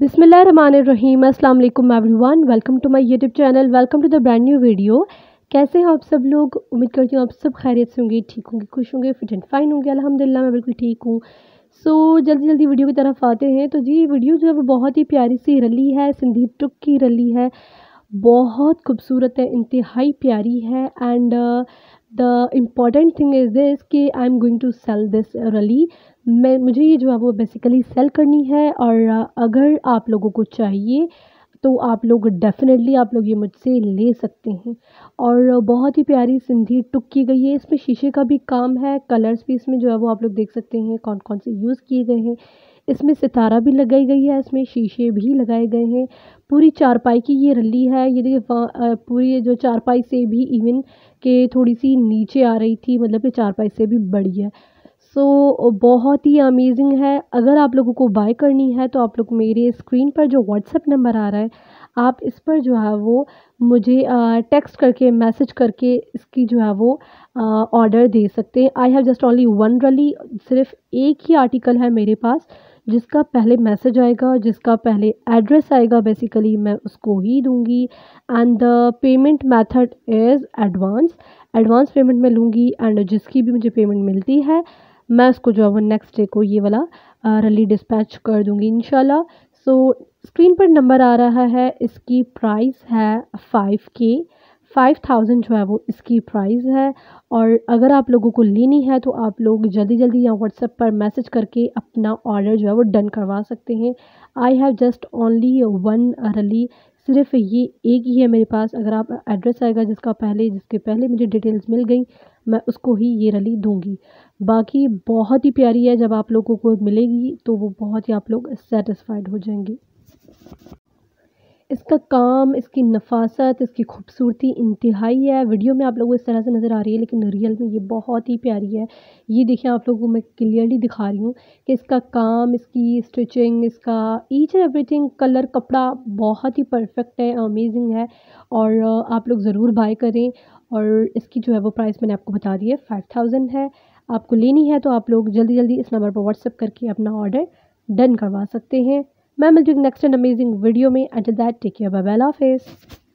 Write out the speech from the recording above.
बिस्मिल्लाहिर्रहमानिर्रहीम। अस्सलाम वालेकुम everyone, welcome to my YouTube channel, welcome to the brand new video. कैसे हैं आप सब लोग? उम्मीद करती हूँ आप सब खैरियत से होंगे, ठीक होंगे, खुश होंगे, फिट एंड फाइन होंगे। अल्हम्दुलिल्लाह मैं बिल्कुल ठीक हूँ। जल्दी जल्दी वीडियो की तरफ आते हैं। तो जी वीडियो जो है वो बहुत ही प्यारी सी रली है, सिंधी टुक की रली है। बहुत खूबसूरत है, इंतहाई प्यारी है। And the important thing is this कि I am going to sell this really. मुझे ये जो है वो बेसिकली सेल करनी है। और अगर आप लोगों को चाहिए तो आप लोग डेफ़िनेटली आप लोग ये मुझसे ले सकते हैं। और बहुत ही प्यारी सिंधी टुक की गई है। इसमें शीशे का भी काम है, कलर्स भी इसमें जो है वो आप लोग देख सकते हैं कौन कौन से यूज़ किए गए हैं। इसमें सितारा भी लगाई गई है, इसमें शीशे भी लगाए गए हैं। पूरी चारपाई की ये रली है। ये देखिए पूरी ये जो चारपाई से भी इवन के थोड़ी सी नीचे आ रही थी, मतलब कि चारपाई से भी बड़ी है। बहुत ही अमेजिंग है। अगर आप लोगों को बाय करनी है तो आप लोग मेरे स्क्रीन पर जो व्हाट्सएप नंबर आ रहा है, आप इस पर जो है वो मुझे टेक्स्ट करके मैसेज करके इसकी जो है वो ऑर्डर दे सकते हैं। I have just only one रली, सिर्फ एक ही आर्टिकल है मेरे पास। जिसका पहले मैसेज आएगा, जिसका पहले एड्रेस आएगा, बेसिकली मैं उसको ही दूंगी। And the payment method is advance. Advance payment मैं लूँगी। एंड जिसकी भी मुझे पेमेंट मिलती है मैं उसको जो है वो नेक्स्ट डे को ये वाला रली डिस्पैच कर दूँगी इंशाल्लाह। स्क्रीन पर नंबर आ रहा है। इसकी प्राइस है 5K, 5000 जो है वो इसकी प्राइस है। और अगर आप लोगों को लेनी है तो आप लोग जल्दी जल्दी यहाँ व्हाट्सएप पर मैसेज करके अपना ऑर्डर जो है वो डन करवा सकते हैं। I have just only one रली, सिर्फ ये एक ही है मेरे पास। अगर आप एड्रेस आएगा जिसके पहले मुझे डिटेल्स मिल गई, मैं उसको ही ये रली दूँगी। बाकी बहुत ही प्यारी है, जब आप लोगों को मिलेगी तो वो बहुत ही आप लोग सैटिस्फाइड हो जाएंगे। इसका काम, इसकी नफ़ासत, इसकी खूबसूरती इंतहाई है। वीडियो में आप लोगों को इस तरह से नज़र आ रही है, लेकिन रियल में ये बहुत ही प्यारी है। ये देखिए, आप लोगों को मैं क्लियरली दिखा रही हूँ कि इसका काम, इसकी स्टिचिंग, इसका ईच एंड एवरीथिंग, कलर, कपड़ा बहुत ही परफेक्ट है, अमेजिंग है। और आप लोग ज़रूर बाय करें। और इसकी जो है वो प्राइस मैंने आपको बता दी है, 5000 है। आपको लेनी है तो आप लोग जल्दी जल्दी इस नंबर पर व्हाट्सएप करके अपना ऑर्डर डन करवा सकते हैं। मैं मिलती हूँ नेक्स्ट एंड अमेजिंग वीडियो में। Until that take care, bye bye, अल्लाह हाफिज़।